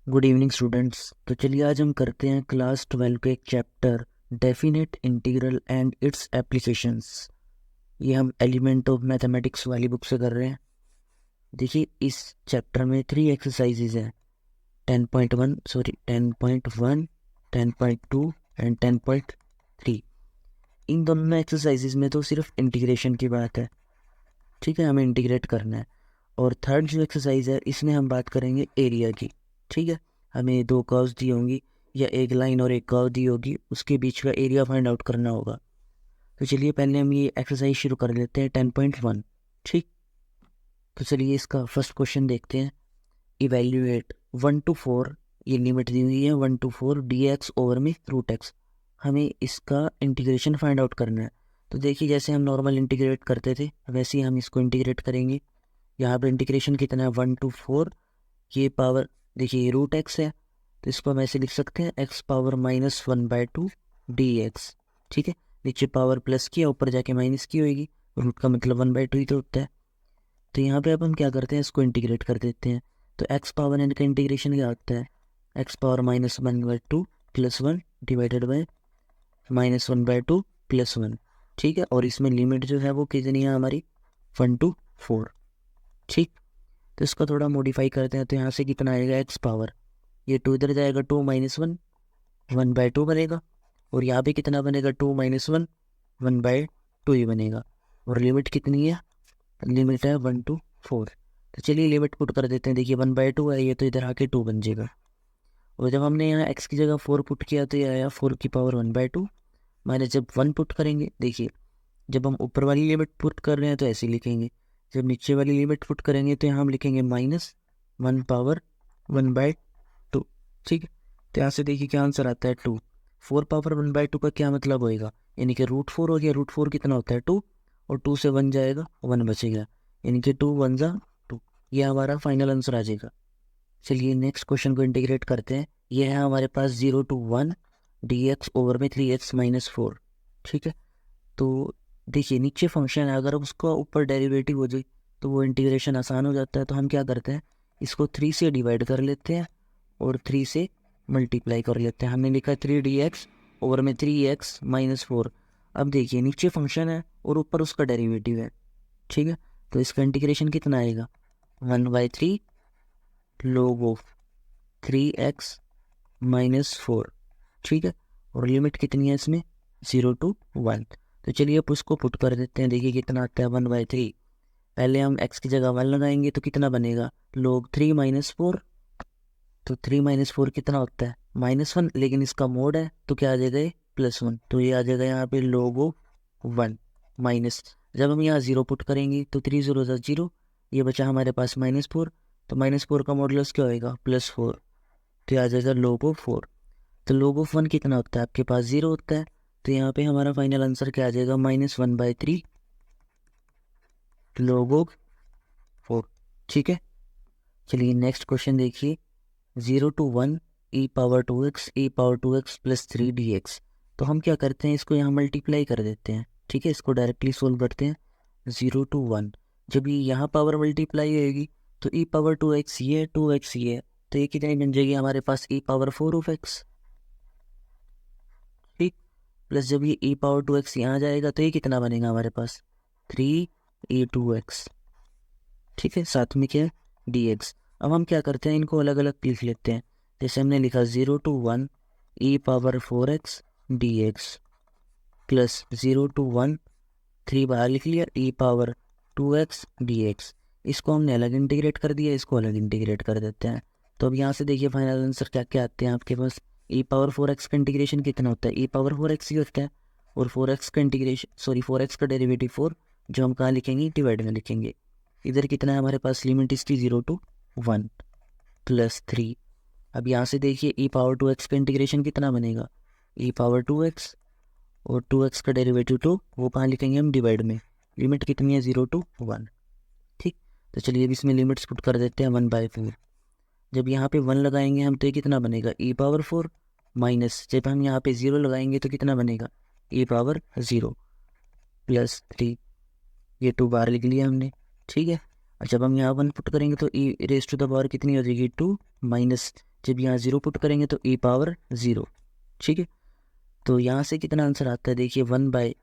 Good evening students. तो चलिए आज हम करते हैं क्लास 12 के एक chapter definite integral and it's applications. ये हम एलिमेंट ऑफ मैथमेटिक्स वाली बुक से कर रहे हैं। देखिए इस चैप्टर में 3 एक्सरसाइजेज हैं, 10.1 सॉरी 10.1, 10.2 एंड 10.3। इन दोनों एक्सरसाइजेज में तो सिर्फ इंटीग्रेशन की बात है, ठीक है, हमें इंटीग्रेट करना है। और थर्ड जो एक्सरसाइज है इसमें हम बात करेंगे एरिया की, ठीक है। हमें दो कर्व्स दी होंगी या एक लाइन और एक कर्व दी होगी, उसके बीच का एरिया फाइंड आउट करना होगा। तो चलिए पहले हम ये एक्सरसाइज शुरू कर लेते हैं 10.1, ठीक। तो चलिए इसका फर्स्ट क्वेश्चन देखते हैं। इवेल्युएट 1 to 4, ये लिमिट दी हुई है 1 to 4 dx ओवर में रूट एक्स। हमें इसका इंटीग्रेशन फाइंड आउट करना है। तो देखिए जैसे हम नॉर्मल इंटीग्रेट करते थे वैसे ही हम इसको इंटीग्रेट करेंगे। यहाँ पर इंटीग्रेशन कितना है 1 to 4, ये पावर देखिए ये रूट एक्स है, तो इसको हम ऐसे लिख सकते हैं x⁻−1/2 dx, ठीक है। नीचे पावर प्लस किया, ऊपर जाके माइनस की होगी, रूट का मतलब 1/2 ही तो होता है। तो यहाँ पे अब हम क्या करते हैं, इसको इंटीग्रेट कर देते हैं। तो x पावर n का इंटीग्रेशन क्या होता है, x⁻−1/2 +1 डिवाइडेड बाय -1/2 +1, ठीक है। और इसमें लिमिट जो है वो कितनी है हमारी 1 to 4, ठीक। तो इसका थोड़ा मॉडिफाई करते हैं। तो यहाँ से कितना आएगा x पावर, ये 2 इधर जाएगा 2 - 1 1/2 बनेगा, और यहाँ पे कितना बनेगा 2 - 1 1/2 ही बनेगा। और लिमिट कितनी है, लिमिट है 1 to 4। तो चलिए लिमिट पुट कर देते हैं। देखिए 1/2 है ये, तो इधर आके 2 बन जाएगा। और जब हमने यहाँ x की जगह 4 पुट किया तो ये आया 4 की पावर 1/2 माइनस जब 1 पुट करेंगे, देखिए जब हम ऊपर वाली लिमिट पुट कर रहे हैं तो ऐसे लिखेंगे, जब नीचे वाली लिमिट पुट करेंगे तो यहाँ हम लिखेंगे -1/1/2, ठीक है। तो यहाँ से देखिए क्या आंसर आता है 2। 4 पावर 1/2 का क्या मतलब होएगा, यानी कि √4 हो गया। √4 कितना होता है 2, और 2 से 1 जाएगा 1 बचेगा, यानी कि 2 1 जा 2। ये हमारा फाइनल आंसर आ जाएगा। चलिए नेक्स्ट क्वेश्चन को इंटीग्रेट करते हैं। ये है हमारे पास 0 to 1 dx ओवर में 3x - 4, ठीक है। तो देखिए नीचे फंक्शन है, अगर उसका ऊपर डेरिवेटिव हो जाए तो वो इंटीग्रेशन आसान हो जाता है। तो हम क्या करते हैं, इसको 3 से डिवाइड कर लेते हैं और 3 से मल्टीप्लाई कर लेते हैं। हमने लिखा 3 dx ओवर में 3x - 4। अब देखिए नीचे फंक्शन है और ऊपर उसका डेरिवेटिव है, ठीक है। तो इसका इंटीग्रेशन कितना आएगा 1/3 log ऑफ 3x - 4, ठीक है। और लिमिट कितनी है इसमें 0 to 1। तो चलिए अब उसको पुट कर देते हैं। देखिए कितना आता है 1/3। पहले हम x की जगह 1 लगाएंगे तो कितना बनेगा log 3 - 4। तो 3 - 4 कितना होता है -1, लेकिन इसका मोड है तो क्या आ जाएगा ये +1, तो ये आ जाएगा यहाँ पे log ऑफ 1 माइनस। जब हम यहाँ 0 पुट करेंगे तो 3 0 0, ये बचा हमारे पास -4। तो -4 का मॉडुलस क्या होएगा +4, तो ये आ जाएगा log ऑफ 4। तो log ऑफ 1 कितना होता है आपके पास 0 होता है। तो यहाँ पे हमारा फाइनल आंसर क्या आ जाएगा -1/3 log ऑफ 4, ठीक है। चलिए नेक्स्ट क्वेश्चन देखिए 0 to 1 e⁻2x + 3 dx। तो हम क्या करते हैं, इसको यहाँ मल्टीप्लाई कर देते हैं, ठीक है। इसको डायरेक्टली सोल्व करते हैं। 0 to 1, जब ये यहाँ पावर मल्टीप्लाई होएगी तो e⁻2x ये 2x ये है, तो ये कितनी बन जाएगी हमारे पास e⁻4 ठीक। प्लस जब ये e⁻2x यहाँ जाएगा तो ये कितना बनेगा हमारे पास 3e2x, ठीक है। साथ में क्या है dx। अब हम क्या करते हैं, इनको अलग अलग लिख लेते हैं। जैसे हमने लिखा 0 to 1 e⁻4x dx plus 0 to 1 3 बाहर लिख लिया e⁻2x dx। इसको हमने अलग इंटीग्रेट कर दिया, इसको अलग इंटीग्रेट कर देते हैं। तो अब यहाँ से देखिए फाइनल आंसर क्या क्या आते हैं आपके पास। e⁻4x का इंटीग्रेशन कितना होता है, e⁻4x ही होता है। और 4x का इंटीग्रेशन 4x का डेरिवेटिव 4, जो हम कहाँ लिखेंगे डिवाइड में लिखेंगे। इधर कितना है हमारे पास, लिमिट इसकी 0 to 1 +3। अब यहाँ से देखिए e⁻2x का इंटीग्रेशन कितना बनेगा e⁻2x, और 2x का डेरिवेटिव 2 वो कहाँ लिखेंगे हम डिवाइड में। लिमिट कितनी है 0 to 1, ठीक। तो चलिए अब इसमें लिमिट्स पुट कर देते हैं 1/4। जब यहाँ पे 1 लगाएंगे हम तो ये कितना बनेगा e⁻4 माइनस, जब हम यहाँ पे 0 लगाएंगे तो कितना बनेगा e⁻0 +3। ये 2 बार लिख लिया हमने, ठीक है। और जब हम यहाँ 1 पुट करेंगे तो e raised to the power कितनी हो जाएगी 2 माइनस, जब यहाँ 0 पुट करेंगे तो e पावर 0, ठीक है। तो यहाँ से कितना आंसर आता है, देखिए 1/,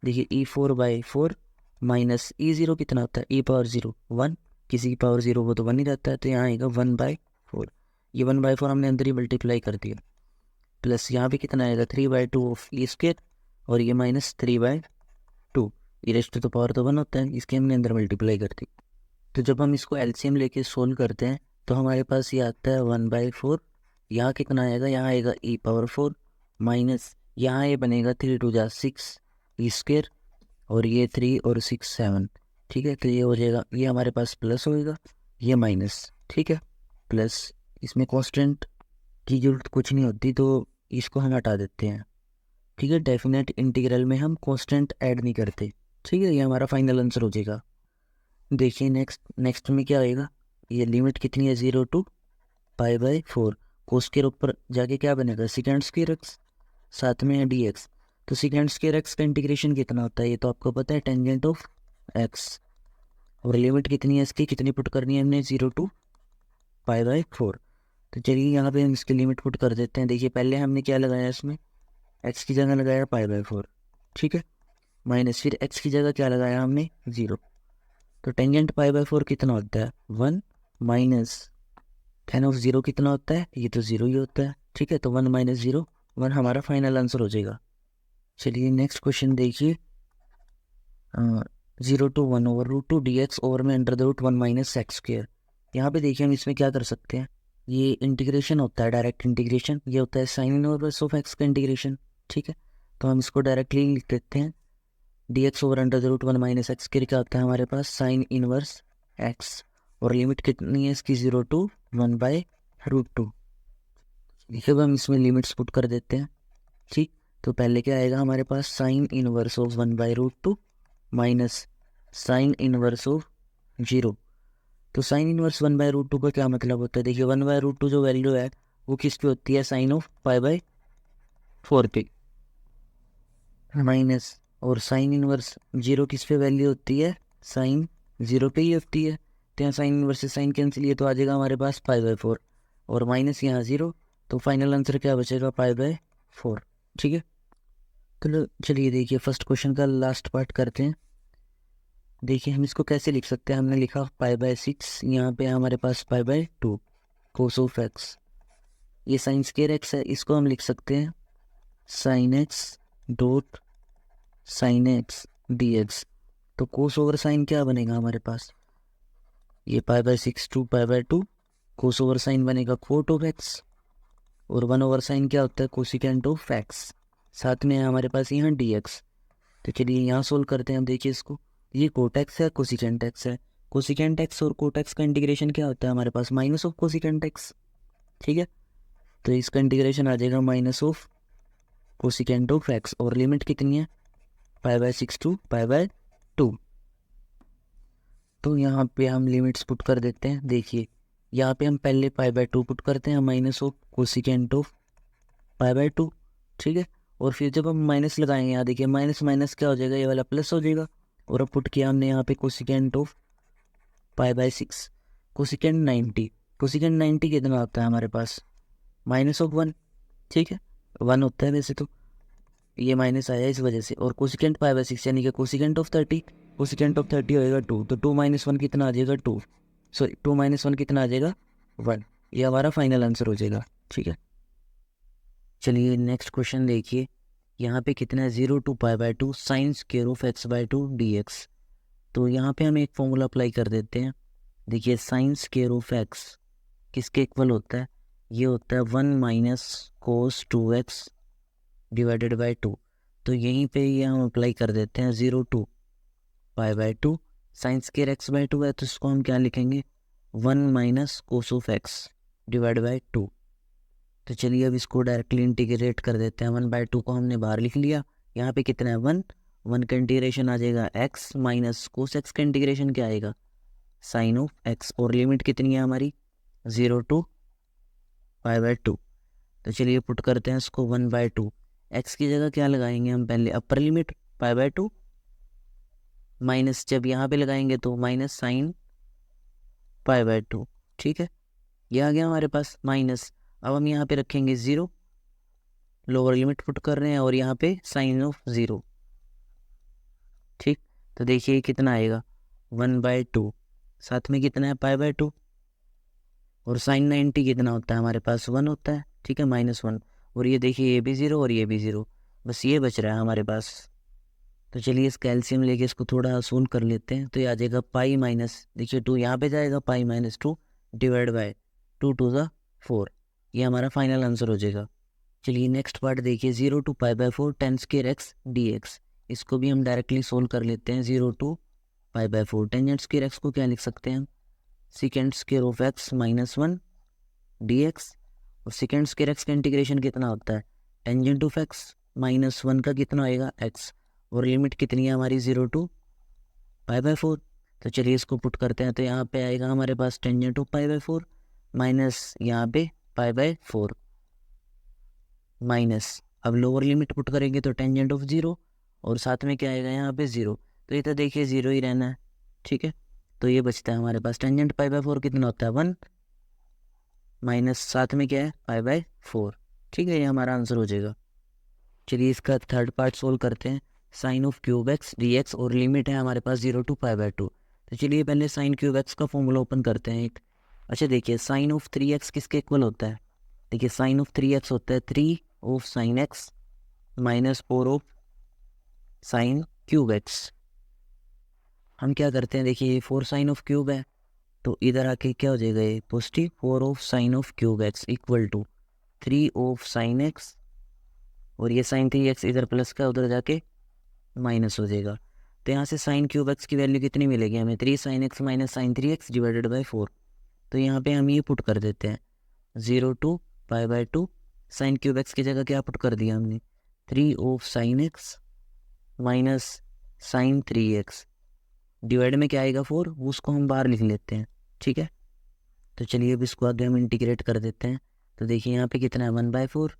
देखिए e4/4 माइनस e0 कितना होता है, e पावर 0 1, किसी की पावर 0 वो तो 1 ही रहता है, तो यहाँ आएगा 1/4। ये 1/4 हमने अंदर ही मल्टीप्लाई कर दिया, प्लस यहाँ पे कितना आएगा 3/2 ऑफ ई स्क्वायर, और ये minus 3/2, e raised to power तो 1 होता है, इसके हमने अंदर मल्टीप्लाई कर दी। तो जब हम इसको एलसीएम लेके सोल्व करते हैं तो हमारे पास ये आता है 1/4, यहाँ कितना आएगा, यहाँ आएगा e पावर 4 माइनस यहाँ ये बनेगा 3 2 जा 6 ई स्क्वायर, और ये 3 और 6 7, ठीक है। तो ये हो जाएगा, ये हमारे पास प्लस होएगा, ये माइनस, ठीक है। प्लस इसमें कांस्टेंट की जरूरत कुछ नहीं होती तो इसको हम हटा देते हैं, ठीक है। डेफिनेट इंटीग्रल में हम कांस्टेंट ऐड नहीं करते, ठीक है। ये हमारा फाइनल आंसर हो जाएगा। देखिए नेक्स्ट में क्या आएगा, ये लिमिट कितनी है 0 to π/4, कोस के ऊपर जाके क्या बनेगा सेकेंड स्क्वायर एक्स, साथ में है dx। तो सेकेंड स्क्वायर एक्स का इंटीग्रेशन कितना होता है ये तो आपको पता है, टेंजेंट ऑफ एक्स। और लिमिट कितनी है इसकी, कितनी पुट करनी है हमने 0 to π/4। तो चलिए यहाँ पे हम इसकी लिमिट पुट कर देते हैं। देखिए पहले हमने क्या लगाया इसमें, एक्स की जगह लगाया π/4, ठीक है, माइनस फिर एक्स की जगह क्या लगाया हमने 0। तो टेंजेंट π/4 कितना होता है 1 माइनस tan ऑफ 0 कितना होता है, ये तो 0 ही होता है, ठीक है। तो 1 माइनस 0 1 हमारा फाइनल आंसर हो जाएगा। चलिए नेक्स्ट क्वेश्चन देखिए, 0 to 1/√2 dx ओवर में √1 माइनस एक्स स्क्वायर। यहाँ पे देखिए हम इसमें क्या कर सकते हैं, ये इंटीग्रेशन होता है डायरेक्ट इंटीग्रेशन, ये होता है साइन इनवर्स ऑफ एक्स का इंटीग्रेशन, ठीक है। तो हम इसको डायरेक्टली लिख देते हैं, dx over √1 minus x square क्या होता है हमारे पास साइन इनवर्स एक्स, और लिमिट कितनी है इसकी 0 to 1/√2। देखिए अब हम इसमें लिमिट्स पुट कर देते हैं, ठीक। तो पहले क्या आएगा हमारे पास sine inverse of 1/√2 minus sine inverse of 0। तो साइन इनवर्स 1/√2 का क्या मतलब होता है, देखिए 1/√2 जो वैल्यू है वो किस पे होती है, साइन ऑफ π/4 पे, माइनस और साइन इनवर्स 0 किस पे वैल्यू होती है, साइन 0 पे ही होती है। तो यहाँ साइन इनवर्स से साइन कैंसिल, ये तो आ जाएगा हमारे पास π/4, और माइनस यहाँ 0, तो फाइनल आंसर क्या बचेगा π/4, ठीक है। तो चलिए देखिए फर्स्ट क्वेश्चन का लास्ट पार्ट करते हैं। देखिए हम इसको कैसे लिख सकते हैं, हमने लिखा π/6, यहाँ पे हमारे पास π/2 कोस ऑफ एक्स, ये साइन स्क्वायर एक्स है, इसको हम लिख सकते हैं sine x dot sine x dx। तो कोस ओवर साइन क्या बनेगा हमारे पास, ये π/6 टू π/2, कोस ओवर साइन बनेगा कोट ऑफ एक्स, और 1 ओवर साइन क्या होता है कोसिकेंट ऑफ एक्स, साथ में है हमारे पास यहाँ dx। तो चलिए यहाँ सोल्व करते हैं। हम देखिए इसको, ये कोट एक्स है कोसिकेंट एक्स है, कोसिकेंट एक्स और कोट एक्स का इंटीग्रेशन क्या होता है हमारे पास माइनस ऑफ कोसिकेंट एक्स, ठीक है। तो इसका इंटीग्रेशन आ जाएगा minus of cosecant of x, और लिमिट कितनी है π/6 टू π/2। तो यहाँ पे हम लिमिट्स पुट कर देते हैं। देखिए यहाँ पे हम पहले π/2 पुट करते हैं, माइनस ऑफ कोसिकेंट ऑफ π/2, ठीक है। और फिर जब हम माइनस लगाएंगे, यहाँ देखिए माइनस माइनस क्या हो जाएगा, ये वाला प्लस हो जाएगा, और अब पुट किया हमने यहाँ पे कोसिकेंट ऑफ π/6, कोसिकेंट 90, कोसिकेंट 90 कितना होता है हमारे पास माइनस ऑफ 1, ठीक है, 1 होता है वैसे तो, ये माइनस आया इस वजह से। और कोसिकेंट π/6 यानी कि कोसिकेंट ऑफ 30, कोसिकेंट ऑफ 30 होएगा 2, तो 2 - 1 कितना आ जाएगा 2, सॉरी 2 - 1 कितना आ जाएगा 1, ये हमारा फाइनल आंसर हो जाएगा, ठीक है। चलिए नेक्स्ट क्वेश्चन देखिए, यहाँ पे कितना है 0 to π/2 sine square of x/2 dx। तो यहाँ पे हम एक फॉर्मूला अप्लाई कर देते हैं। देखिए साइन स्क्वायर ऑफ x किसके इक्वल होता है, ये होता है 1 minus cos 2x divided by 2। तो यहीं पे ये हम अप्लाई कर देते हैं 0 to π/2 साइन स्क्वायर x/2 है, तो इसको हम क्या लिखेंगे 1 minus cos of x divide by 2। तो चलिए अब इसको डायरेक्टली इंटीग्रेट कर देते हैं, 1/2 को हमने बाहर लिख लिया, यहाँ पे कितना है 1 का इंटीग्रेशन आ जाएगा x माइनस कोस x का इंटीग्रेशन क्या आएगा साइन ऑफ x, और लिमिट कितनी है हमारी 0 to π/2। तो चलिए पुट करते हैं इसको 1/2, x की जगह क्या लगाएंगे हम पहले अपर लिमिट π/2 माइनस, जब यहाँ पे लगाएंगे तो माइनस साइन π/2, ठीक है। ये आ गया हमारे पास माइनस, अब हम यहाँ पे रखेंगे 0, लोअर लिमिट पुट कर रहे हैं और यहाँ पे साइन ऑफ 0। ठीक, तो देखिए कितना आएगा 1/2, साथ में कितना है π/2, और साइन 90 कितना होता है हमारे पास 1 होता है। ठीक है, -1, और ये देखिए ये भी 0 और ये भी 0, बस ये बच रहा है हमारे पास। तो चलिए इस कैल्शियम लेके इसको थोड़ा सोल्व कर लेते हैं। तो ये आ जाएगा पाई माइनस, देखिए 2 यहाँ पे जाएगा, π-2 डिवाइड बाय 2 2 ज़ा 4, ये हमारा फाइनल आंसर हो जाएगा। चलिए नेक्स्ट पार्ट देखिए, 0 to π/4 tan square x dx, इसको भी हम डायरेक्टली सोल्व कर लेते हैं। 0 to π/4 टेंजेंट स्क्वायर x को क्या लिख सकते हैं हम, second square of x -1 dx, और सेकेंड स्क्वायर x का इंटीग्रेशन कितना होता है, टेंजेंट ऑफ x -1 का कितना होएगा x, और लिमिट कितनी है हमारी 0 to π/4। तो चलिए इसको पुट करते हैं। तो यहाँ पे आएगा हमारे पास टेंजेंट ऑफ π/4 माइनस यहाँ पे π/4 माइनस, अब लोअर लिमिट पुट करेंगे तो टेंजेंट ऑफ 0, और साथ में क्या आएगा यहाँ पे 0, तो ये तो देखिए 0 ही रहना है। ठीक है, तो ये बचता है हमारे पास टेंजेंट π/4 कितना होता है 1, माइनस साथ में क्या है π/4। ठीक है, ये हमारा आंसर हो जाएगा। चलिए इसका थर्ड पार्ट सोल्व करते हैं। Sine of cube x dx, और लिमिट है हमारे पास 0 to π/2। तो चलिए पहले साइन क्यूब एक्स का फॉर्मूला ओपन करते हैं एक। अच्छा देखिए, साइन ऑफ 3x किसके इक्वल होता है, देखिए साइन ऑफ 3x होता है 3 of sine x minus 4 of sign cube x. हम क्या करते हैं, देखिए ये 4 साइन ऑफ क्यूब है, तो इधर आके क्या हो जाएगा, ये positive 4 of sine of cube x equal to 3 of sine x, और ये साइन 3x इधर प्लस का उधर जाके माइनस हो जाएगा। तो यहाँ से साइन क्यूब एक्स की वैल्यू कितनी मिलेगी हमें, 3 sine x minus sine 3x divided by 4। तो यहाँ पे हम ये पुट कर देते हैं 0 to π/2, साइन क्यूब एक्स की जगह क्या पुट कर दिया हमने, 3 of sine x minus sine 3x, divide में क्या आएगा 4, उसको हम बाहर लिख लेते हैं। ठीक है, तो चलिए अब इसको आगे हम इंटीग्रेट कर देते हैं। तो देखिए यहाँ पे कितना है 1/4।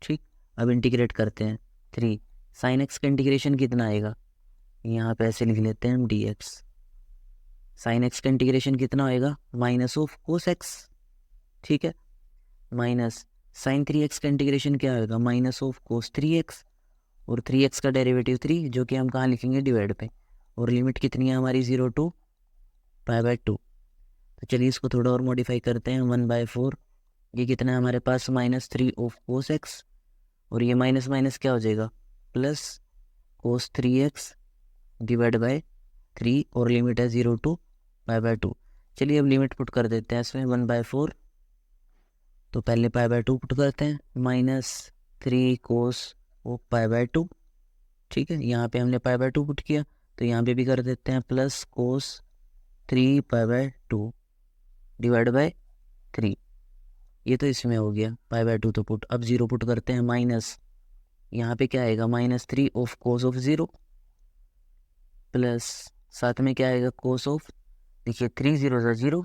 ठीक, अब इंटीग्रेट करते हैं 3, साइन एक्स का इंटीग्रेशन कितना आएगा, यहाँ पे ऐसे लिख लेते हैं हम dx, साइन एक्स का इंटीग्रेशन कितना होएगा माइनस ऑफ कोस एक्स। ठीक है, माइनस साइन 3x का इंटीग्रेशन क्या होगा, माइनस ऑफ कोस 3x, और 3x का डेरिवेटिव 3, जो कि हम कहाँ लिखेंगे डिवाइड पे, और लिमिट कितनी है हमारी 0 to π/2। तो चलिए इसको थोड़ा और मॉडिफाई करते हैं। 1/4 ये कितना है हमारे पास -3 ऑफ कोस एक्स, और ये माइनस माइनस क्या हो जाएगा plus cos 3x divide by 3, और लिमिट है 0 to π/2। चलिए अब लिमिट पुट कर देते हैं इसमें 1/4, तो पहले π/2 पुट करते हैं, -3 कोस ऑफ π/2। ठीक है, यहाँ पे हमने π/2 पुट किया, तो यहाँ पे भी कर देते हैं प्लस कोस 3 π/2 डिवाइड बाय 3, ये तो इसमें हो गया π/2 तो पुट। अब 0 पुट करते हैं, माइनस यहाँ पे क्या आएगा -3 ऑफ कोस ऑफ 0, प्लस साथ में क्या आएगा कोस ऑफ, देखिए 3 0 0।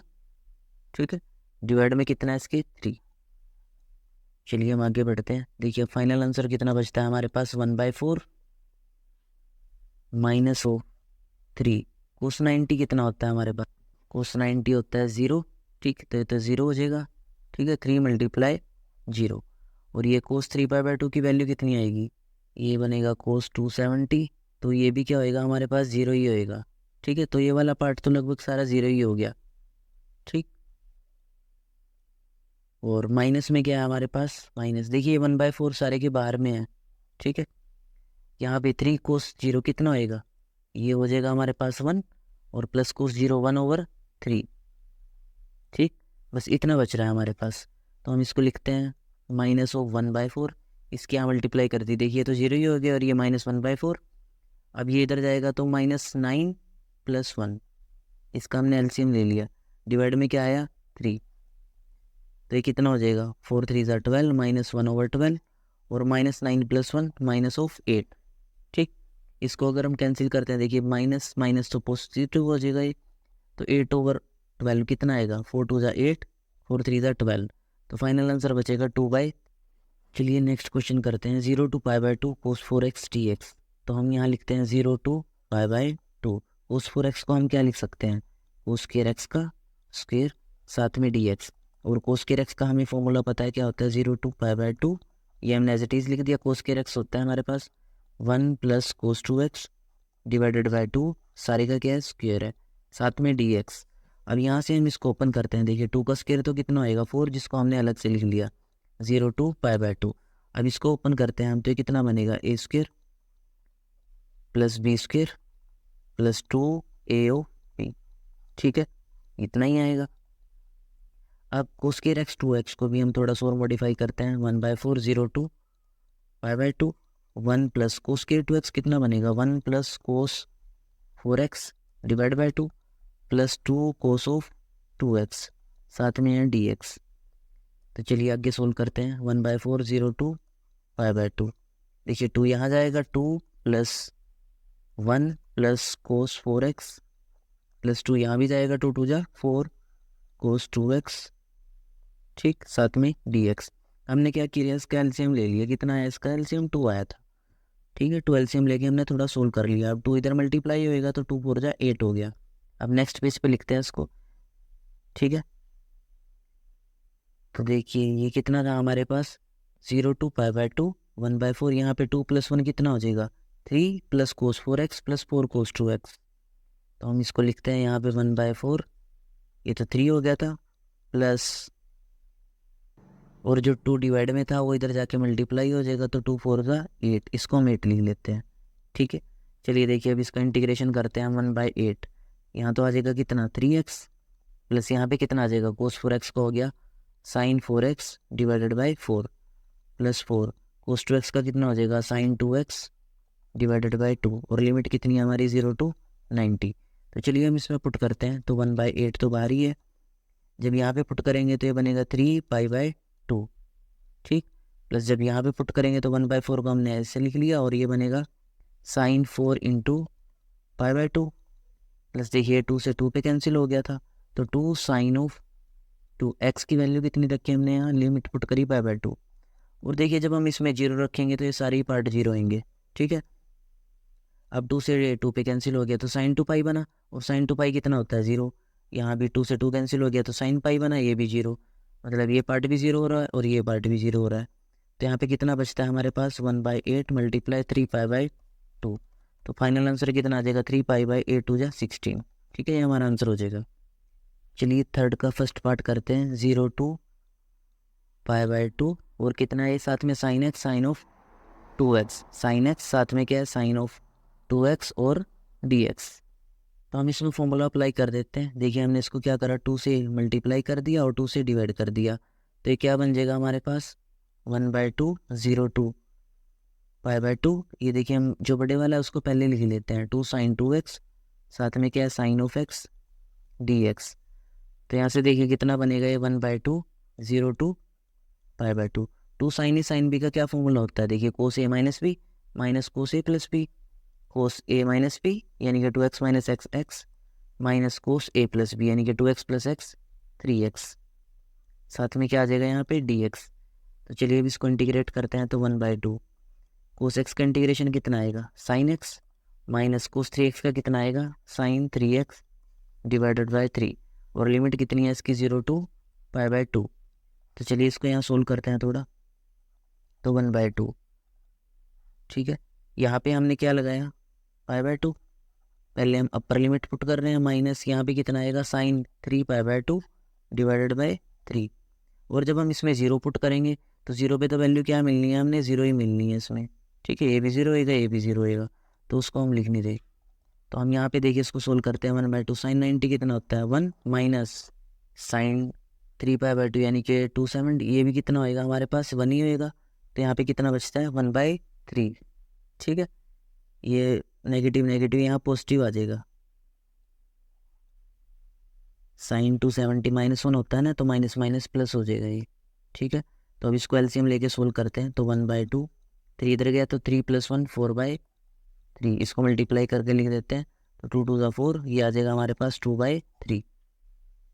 ठीक है, डिवाइड में कितना है इसके 3। चलिए हम आगे बढ़ते हैं। देखिए फाइनल आंसर कितना बचता है हमारे पास 1/4 माइनस ऑफ 3, कोस 90 कितना होता है हमारे पास, कोस 90 होता है 0। ठीक, तो ये तो 0 हो जाएगा। ठीक है, 3 × 0, और ये कोस 3π/2 की वैल्यू कितनी आएगी, ये बनेगा कोस 270, तो ये भी क्या होएगा हमारे पास 0 ही होएगा। ठीक है, तो ये वाला पार्ट तो लगभग सारा 0 ही हो गया। ठीक, और माइनस में क्या है हमारे पास, माइनस देखिए 1/4 सारे के बाहर में है। ठीक है, यहाँ पे 3 कोस 0 कितना होएगा, ये हो जाएगा हमारे पास 1, और प्लस कोस 0 1/3। ठीक, बस इतना बच रहा है हमारे पास, तो हम इसको लिखते हैं माइनस ऑफ 1/4, इसके यहाँ मल्टीप्लाई कर दी, देखिए तो 0 ही हो गया, और ये -1/4। अब ये इधर जाएगा तो -9 + 1, इसका हमने एलसीएम ले लिया, डिवाइड में क्या आया 3, तो ये कितना हो जाएगा 4 3 = 12 -1/12, और -9 + 1 -8। ठीक, इसको अगर हम कैंसिल करते हैं, देखिए माइनस माइनस तो पॉजिटिव हो जाएगा ये, तो 8/12 कितना आएगा 4 2 = 8, 4 3 = 12, तो फाइनल आंसर बचेगा 2/। चलिए नेक्स्ट क्वेश्चन करते हैं। 0 to π/2 cos 4x dx, तो हम यहाँ लिखते हैं 0 to π/2 cos 4x को हम क्या लिख सकते हैं, cos स्क्वायर x का स्क्वायर साथ में dx, और कोस के एक्स का हमें फॉर्मूला पता है क्या होता है, 0 to π/2। ये हमने एज इट इज लिख दिया। कोस के एक्स होता है हमारे पास 1 + cos 2x डिवाइडेड बाई 2, सारे का क्या है, स्क्वायर है, साथ में dx। अब यहाँ से हम इसको ओपन करते हैं। देखिए 2 का स्क्वायर तो कितना होएगा 4, जिसको हमने अलग से लिख लिया 0 to π/2। अब इसको ओपन करते हैं हम, तो ये कितना बनेगा, a² + b² + 2a/b। ठीक है, इतना ही आएगा। अब कोस के एक्स 2x को भी हम थोड़ा सा और मॉडिफाई करते हैं, 1/4 0 to π/2। 1 + cos के 2x कितना बनेगा, 1 + cos 4x divide by 2 + 2 cos of 2x, साथ में है dx। तो चलिए आगे सोल्व करते हैं। 1/4 0 to π/2। देखिए 2 यहाँ जाएगा, 2 + 1 + cos 4x + 2 यहाँ भी जाएगा, 2 2 जा 4 cos 2x, ठीक, साथ में dx। हमने क्या किया, इसका एलसीएम ले लिया। कितना है इसका एलसीएम, 2 आया था। ठीक है, 2 एलसीएम लेके हमने थोड़ा सोल्व कर लिया। अब 2 इधर मल्टीप्लाई होएगा तो 2 4 जा 8 हो गया। अब नेक्स्ट पेज पे लिखते हैं इसको। ठीक है, तो देखिए ये कितना था हमारे पास, 0 to π/2 1/4। यहाँ पे 2 + 1 कितना हो जाएगा, 3 + cos 4x + 4 cos 2x। तो हम इसको लिखते हैं यहाँ पे 1/4, ये तो 3 हो गया था, प्लस और जो 2 डिवाइड में था वो इधर जाके मल्टीप्लाई हो जाएगा, तो 2 4 जा 8, इसको हम 8 लिख लेते हैं। ठीक है, चलिए देखिए अब इसका इंटीग्रेशन करते हैं हम। 1/8 यहाँ तो आ जाएगा कितना, 3x, प्लस यहाँ पे कितना आ जाएगा, cos 4x का हो गया sin 4x divided by 4 + 4 cos 2x का कितना हो जाएगा, sin 2x डिवाइडेड बाई 2, और लिमिट कितनी है हमारी 0 to 90। तो चलिए हम इसमें पुट करते हैं। तो 1/8 तो बाहर ही है, जब यहाँ पे पुट करेंगे तो ये बनेगा 3π/2। ठीक, प्लस जब यहाँ पे पुट करेंगे तो 1/4 को हमने ऐसे लिख लिया, और ये बनेगा sin 4 × π/2, प्लस देखिए 2 से 2 पे कैंसिल हो गया था, तो 2 sin ऑफ 2x की वैल्यू कितनी रखी हमने यहाँ, लिमिट पुट करी π/2। और देखिए जब हम इसमें 0 रखेंगे तो ये सारे ही पार्ट 0 होंगे। ठीक है, अब 2 से 2 पे कैंसिल हो गया तो sin 2π बना, और sin 2π कितना होता है 0। यहाँ भी 2 से 2 कैंसिल हो गया तो sin π बना, ये भी 0, मतलब ये पार्ट भी 0 हो रहा है और ये पार्ट भी 0 हो रहा है। तो यहाँ पे कितना बचता है हमारे पास, 1/8 × 3π/2। तो फाइनल आंसर कितना आ जाएगा, 3π/8 2 जा 16। ठीक है, ये हमारा आंसर हो जाएगा। चलिए थर्ड का फर्स्ट पार्ट करते हैं, 0 to π/2, और कितना है साथ में sin x sin of 2x, sin x साथ में क्या है, sin ऑफ 2x और dx। तो हम इसमें फॉर्मूला अप्लाई कर देते हैं। देखिए हमने इसको क्या करा, 2 से मल्टीप्लाई कर दिया और 2 से डिवाइड कर दिया, तो ये क्या बन जाएगा हमारे पास, 1/2 0 to π/2। ये देखिए हम जो बड़े वाला है उसको पहले लिख लेते हैं, 2 sin 2x, साथ में क्या है sin ऑफ x dx। तो यहाँ से देखिए कितना बनेगा, ये 1/2 0 to π/2। 2 sin a sin b का क्या फॉर्मूला होता है, देखिए cos a - b minus cos a + b, cos a - b यानी कि 2x - x minus cos a + b यानी कि 2x + x 3x, साथ में क्या आ जाएगा यहाँ पे dx। तो चलिए अब इसको इंटीग्रेट करते हैं, तो 1/2 cos x का इंटीग्रेशन कितना आएगा, sin x minus cos 3x का कितना आएगा, sin 3x डिवाइडेड बाई 3, और लिमिट कितनी है इसकी 0 to π/2। तो चलिए इसको यहाँ सोल्व करते हैं थोड़ा, तो 1/2। ठीक है, यहाँ पे हमने क्या लगाया, π/2। पहले हम अपर लिमिट पुट कर रहे हैं, माइनस यहाँ पे कितना आएगा, sin 3π/2 डिवाइडेड बाई 3, और जब हम इसमें 0 पुट करेंगे तो 0 पे तो वैल्यू क्या मिलनी है, हमने 0 ही मिलनी है इसमें। ठीक है, ये भी 0 होएगा, ये भी 0 होएगा, तो उसको हम लिख नहीं दे। तो हम यहाँ पे देखिए इसको सोल्व करते हैं। 1/2 sin 90 कितना होता है, 1 माइनस sin 3π/2 यानी कि 270, ये भी कितना होएगा हमारे पास, 1 ही होएगा। तो यहाँ पे कितना बचता है, 1/3। ठीक है, ये नेगेटिव नेगेटिव यहाँ पॉजिटिव आ जाएगा, sin 270 -1 होता है ना, तो माइनस माइनस प्लस हो जाएगा ये। ठीक है, तो अब इसको एलसीएम लेके सोल्व करते हैं, तो 1/2, 3 इधर गया तो 3 + 1 4/3, इसको मल्टीप्लाई करके लिख देते हैं, तो 2 2 = 4, ये आ जाएगा हमारे पास 2/3।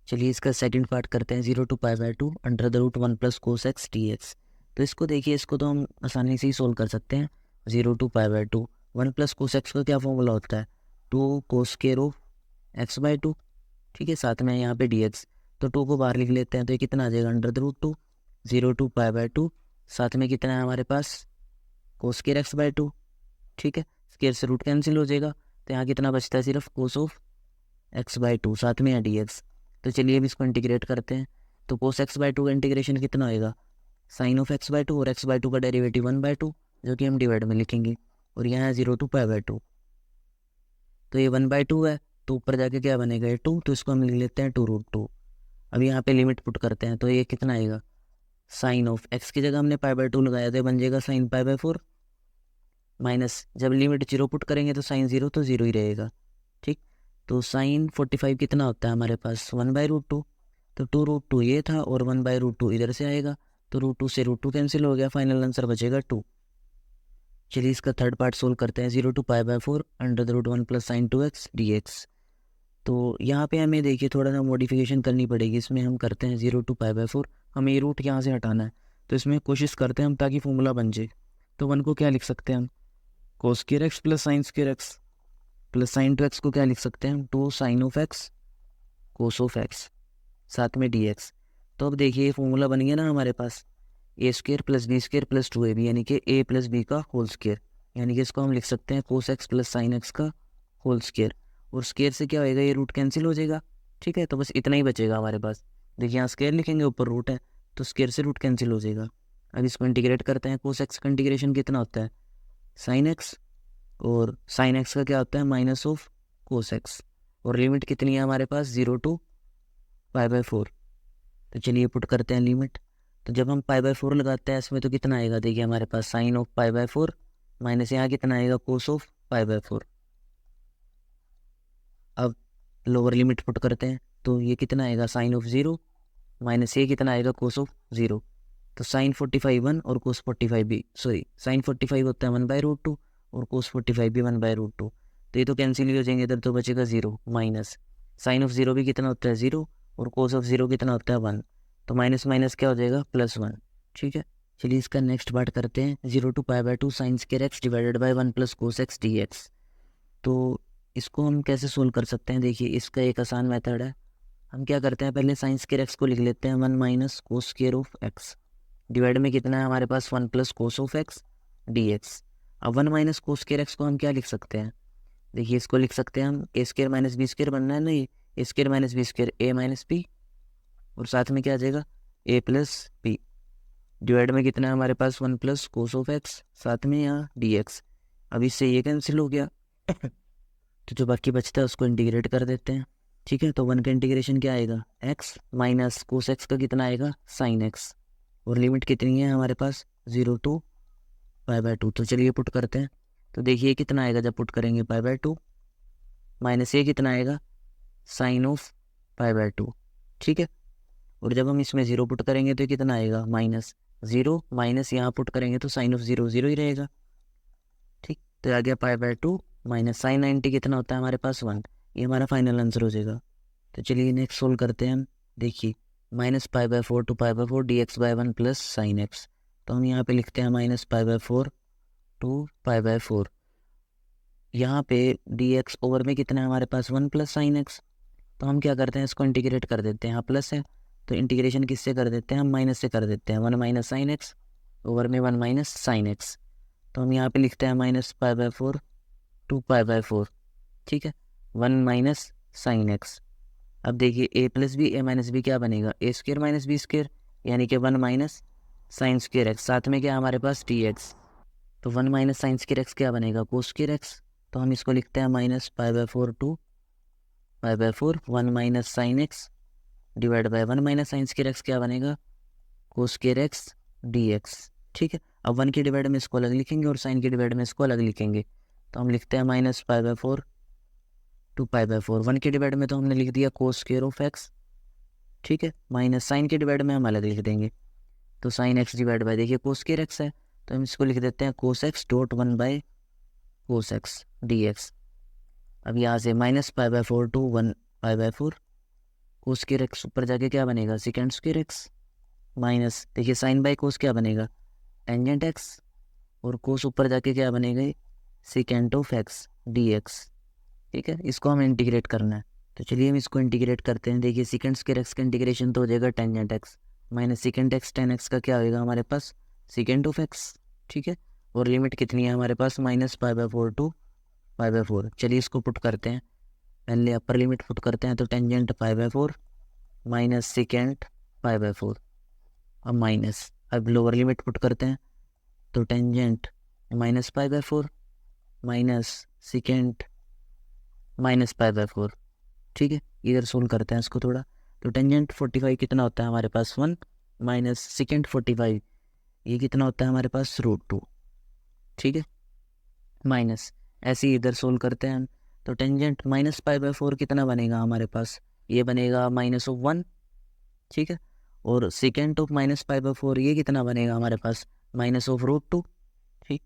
चलिए इसका सेकंड पार्ट करते हैं, 0 to π/2 √1 + cos x dx। तो इसको देखिए, इसको तो हम आसानी से ही सोल्व कर सकते हैं। 0 to π/2 1 + cos x का क्या फॉर्मूला होता है, 2 cos² x/2। ठीक है, साथ में यहाँ पे dx। तो 2 को बाहर लिख लेते हैं, तो ये कितना आ जाएगा √2, 0 to π/2, साथ में कितना है हमारे पास कोस स्क्वायर एक्स बाई 2, ठीक है। स्क्वायर से रूट कैंसिल हो जाएगा, तो यहाँ कितना बचता है सिर्फ कोस ऑफ एक्स बाई 2, साथ में है dx। तो चलिए अब इसको इंटीग्रेट करते हैं। तो कोस एक्स बाई 2 का इंटीग्रेशन कितना होएगा, साइन ऑफ एक्स बाई 2, और एक्स बाई 2 का डेरिवेटिव 1/2, जो कि हम डिवाइड में लिखेंगे, और यहाँ है 0 to π/2। तो ये 1/2 है, तो ऊपर जाके क्या बनेगा ये 2, तो इसको हम लिख लेते हैं 2√2। अब यहाँ पे लिमिट पुट करते हैं, तो ये कितना आएगा, साइन ऑफ एक्स की जगह हमने π/2 लगाया, तो बन जाएगा साइन π/4 माइनस, जब लिमिट 0 पुट करेंगे तो साइन 0 तो 0 ही रहेगा, ठीक। तो साइन 45 कितना होता है हमारे पास 1/√2, तो 2√2 ये था और 1/√2 इधर से आएगा, तो √2 से √2 कैंसिल हो गया, फाइनल आंसर बचेगा 2। चलिए इसका थर्ड पार्ट सोल्व करते हैं। 0 to π/4 √1 + sin 2x dx। तो यहाँ पे हमें देखिए थोड़ा सा मॉडिफिकेशन करनी पड़ेगी, इसमें हम करते हैं 0 to π/4, हमें ये रूट यहाँ से हटाना है, तो इसमें कोशिश करते हैं हम ताकि फॉर्मूला बन जाए। तो 1 को क्या लिख सकते हैं हम, cos square x plus sine square x plus sine 2x को क्या लिख सकते हैं हम, 2 sine of x cos of x, साथ में dx। तो अब देखिए ये फॉर्मूला बन गया ना हमारे पास, a² + b² + 2ab, यानी कि a + b का होल स्क्वायर, यानी कि इसको हम लिख सकते हैं cos x plus sine x का होल स्क्वायर, और स्क्वायर से क्या होएगा, ये रूट कैंसिल हो जाएगा, ठीक है। तो बस इतना ही बचेगा हमारे पास। देखिए यहाँ स्क्वायर लिखेंगे, ऊपर रूट है, तो स्क्वायर से रूट कैंसिल हो जाएगा। अब इसको इंटीग्रेट करते हैं। कोस एक्स का इंटीग्रेशन कितना होता है साइन एक्स, और साइन एक्स का क्या होता है माइनस ऑफ कोस एक्स, और लिमिट कितनी है हमारे पास 0 to π/4। तो चलिए पुट करते हैं लिमिट। तो जब हम π/4 लगाते हैं इसमें, तो कितना आएगा, देखिए हमारे पास साइन ऑफ π/4 माइनस यहाँ कितना आएगा कोस ऑफ π/4। अब लोअर लिमिट पुट करते हैं, तो ये कितना आएगा साइन ऑफ 0 माइनस ये कितना आएगा कोस ऑफ 0। तो साइन 45 1 और कोस 45 भी, सॉरी साइन 45 होता है 1/√2 और कोस 45 भी 1/√2, तो ये तो कैंसिल ही हो जाएंगे, इधर तो बचेगा 0 माइनस साइन ऑफ 0 भी कितना होता है 0 और कोस ऑफ 0 कितना होता है 1, तो माइनस माइनस क्या हो जाएगा +1, ठीक है। चलिए इसका नेक्स्ट पार्ट करते हैं। 0 to π/2 sine square x divided by 1 + cos x dx। तो इसको हम कैसे सोल्व कर सकते हैं, देखिए इसका एक आसान मेथड है। हम क्या करते हैं, पहले साइन स्क्वायर एक्स को लिख लेते हैं 1 - cos square of x, divide में कितना है हमारे पास 1 + कोस ऑफ एक्स dx। अब 1 - कोस स्क्वायर एक्स को हम क्या लिख सकते हैं, देखिए इसको लिख सकते हैं हम a² - b² बनना है ना, ये a² - b² a - b, और साथ में क्या आ जाएगा a + b, डिवाइड में कितना है हमारे पास 1 + कोस ऑफ एक्स, साथ में यहाँ dx। अब इससे ये कैंसिल हो गया तो जो बाकी बचता है उसको इंटीग्रेट कर देते हैं, ठीक है। तो 1 का इंटीग्रेशन क्या आएगा x माइनस कोस एक्स का कितना आएगा साइन एक्स, और लिमिट कितनी है हमारे पास 0 to π/2। तो चलिए पुट करते हैं। तो देखिए कितना आएगा जब पुट करेंगे π/2 माइनस ये कितना आएगा साइन ऑफ π/2, ठीक है। और जब हम इसमें 0 पुट करेंगे तो कितना आएगा -0 माइनस यहाँ पुट करेंगे तो साइन ऑफ 0 0 ही रहेगा, ठीक। तो आ गया π/2 माइनस साइन 90 कितना होता है हमारे पास 1, ये हमारा फाइनल आंसर हो जाएगा। तो चलिए नेक्स्ट सोल्व करते हैं हम। देखिए -π/4 to π/4 dx/1 + sin x। तो हम यहाँ पे लिखते हैं -π/4 to π/4, यहाँ पे dx ओवर में कितना है हमारे पास 1 + sin x। तो हम क्या करते हैं इसको इंटीग्रेट कर देते हैं, यहाँ प्लस है तो इंटीग्रेशन किससे कर देते हैं हम माइनस से कर देते हैं, 1 - sin x ओवर में 1 - sin x। तो हम यहाँ पे लिखते हैं -π/4 to π/4, ठीक है, 1 - sin x। अब देखिए a + b a - b क्या बनेगा a² - b², यानी कि 1 - sin स्क्वायर x, साथ में क्या हमारे पास dx। तो 1 - sin स्क्वायर x क्या बनेगा कोस स्क्वायर x। तो हम इसको लिखते हैं -π/4 to π/4 1 - sin x divide by 1 - sin square x क्या बनेगा कोस स्क्वायर x dx, ठीक है। अब 1 के डिवाइड में इसको अलग लिखेंगे और साइन के डिवाइड में इसको अलग लिखेंगे। तो हम लिखते हैं -π/4 to π/4, 1 के डिवाइड में तो हमने लिख दिया कोस स्क्वायर ऑफ x, ठीक है, माइनस साइन के डिवाइड में हम अलग लिख देंगे। तो साइन एक्स डिवाइड बाय देखिए कोस स्क्वायर एक्स है, तो हम इसको लिख देते हैं cos x dot 1 / cos x dx। अब यहाँ से -π/4 to 1 π/4 कोस स्क्वायर एक्स ऊपर जाके क्या बनेगा सेकेंड स्क्वायर एक्स, माइनस देखिए साइन बाय कोस क्या बनेगा टेंजेंट एक्स, और कोस ऊपर जाके क्या बनेगा सेकेंड ऑफ एक्स dx, ठीक है। इसको हमें इंटीग्रेट करना है। तो चलिए हम इसको इंटीग्रेट करते हैं। देखिए सेकेंड स्क्वायर एक्स का इंटीग्रेशन तो हो जाएगा tangent x minus second x, ten x का क्या होएगा हमारे पास सेकेंड ऑफ एक्स, ठीक है। और लिमिट कितनी है हमारे पास minus pi by 4 two pi by 4। चलिए इसको पुट करते हैं, पहले अपर लिमिट पुट करते हैं। तो tangent pi by 4 minus second pi by 4, अब माइनस, अब लोअर लिमिट पुट करते हैं। तो tangent minus pi by 4 minus second minus pi by 4, ठीक है। इधर सोल्व करते हैं इसको थोड़ा। तो टेंजेंट 45 कितना होता है हमारे पास 1 माइनस सेकेंड 45, ये कितना होता है हमारे पास √2, ठीक है, माइनस। ऐसे ही इधर सोल्व करते हैं हम। तो टेंजेंट माइनस पाई बाय 4 कितना बनेगा हमारे पास, ये बनेगा माइनस ऑफ 1, ठीक है। और second of minus pi by 4 ये कितना बनेगा हमारे पास माइनस ऑफ √2, ठीक,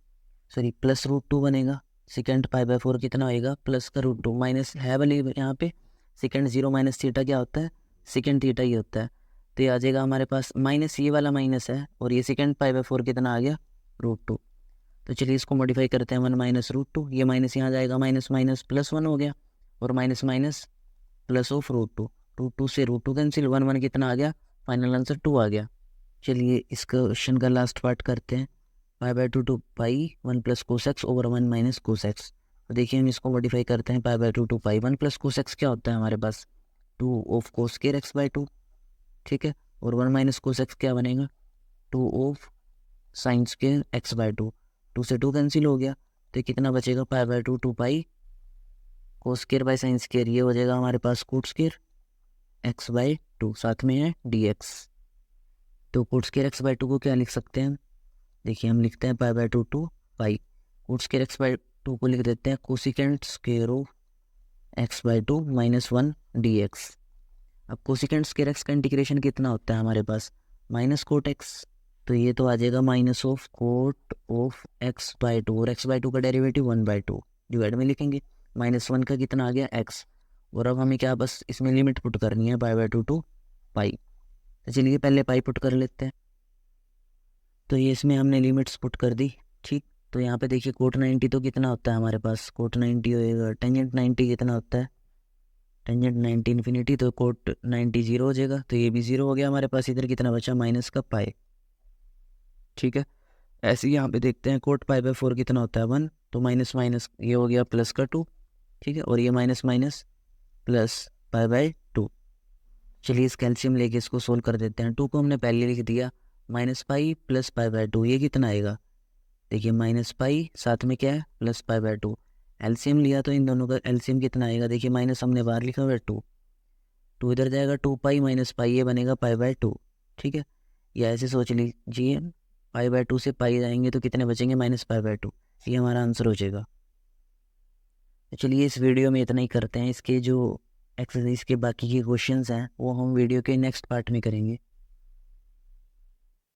सॉरी प्लस √2 बनेगा। सेकेंड पाई बाय 4 कितना होएगा प्लस का √2, माइनस है भले यहाँ पे सेकेंड 0 माइनस थीटा क्या होता है सेकेंड थीटा ही होता है। तो ये आ जाएगा हमारे पास माइनस, ये वाला माइनस है और ये सेकेंड पाई बाय 4 कितना आ गया √2। तो चलिए इसको मॉडिफाई करते हैं 1 माइनस √2, ये माइनस यहाँ जाएगा माइनस माइनस प्लस 1 हो गया और माइनस माइनस प्लस ऑफ √2 से √2 कैंसिल, 1 1 कितना आ गया फाइनल आंसर 2 आ गया। चलिए इस क्वेश्चन का लास्ट पार्ट करते हैं। Pi by 2 to pi 1 plus cos x over 1 minus cos x. तो देखिए हम इसको मॉडिफाई करते हैं। Pi by 2 to pi 1 plus cos x क्या होता है हमारे पास 2 of cos square x by 2, ठीक है। और 1 माइनस कोस एक्स क्या बनेगा 2 of sine square x by 2, 2 से 2 कैंसिल हो गया। तो कितना बचेगा pi by 2 to pi cos square by sine square, ये हो जाएगा हमारे पास कोट स्क्वायर एक्स बाय 2, साथ में है dx। तो कोट स्क्वायर एक्स बाय 2 को क्या लिख सकते हैं, देखिए हम लिखते हैं pi by 2 to pi cot square x by 2 को लिख देते हैं cosecant square of x by 2 minus 1 dx। अब कोसिकेंट स्क्वायर एक्स का इंटीग्रेशन कितना होता है हमारे पास माइनस कोट एक्स, तो ये तो आ जाएगा minus of cot of x by 2 और एक्स बाय 2 का डेरिवेटिव 1 बाय 2 डिवाइड में लिखेंगे। माइनस 1 का कितना आ गया एक्स, और अब हमें क्या बस इसमें लिमिट पुट करनी है पाई बाय 2 टू पाई। तो चलिए पहले पाई पुट कर लेते हैं। तो ये इसमें हमने लिमिट्स पुट कर दी, ठीक। तो यहाँ पे देखिए कोट 90 तो कितना होता है हमारे पास कोट 90 होएगा टेंजेंट 90 कितना होता है टेंजेंट 90 इन्फिनिटी, तो कोट 90 जीरो हो जाएगा। तो ये भी जीरो हो गया हमारे पास। इधर कितना बचा माइनस का पाई, ठीक है। ऐसे ही यहाँ पे देखते हैं कोट पाई बाय 4 कितना होता है 1, तो माइनस माइनस ये हो गया प्लस का 2, ठीक है। और ये minus minus plus pi by 2। चलिए इस कैल्शियम लेके इसको सोल्व कर देते हैं। 2 को हमने पहले लिख दिया minus pi plus pi by 2, ये कितना आएगा देखिए माइनस पाई साथ में क्या है प्लस पाई बाय 2। एलसीएम लिया तो इन दोनों का एलसीएम कितना आएगा, देखिए माइनस हमने बाहर लिखा हुआ है 2 इधर जाएगा 2 पाई माइनस पाई, ये बनेगा पाई बाय 2, ठीक है। या ऐसे सोच लीजिए पाई बाय 2 से पाई जाएंगे तो कितने बचेंगे माइनस पाई बाय 2, ये हमारा आंसर हो जाएगा। चलिए इस वीडियो में इतना ही करते हैं। इसके जो एक्सरसाइज के बाकी के क्वेश्चंस हैं वो हम वीडियो के नेक्स्ट पार्ट में करेंगे।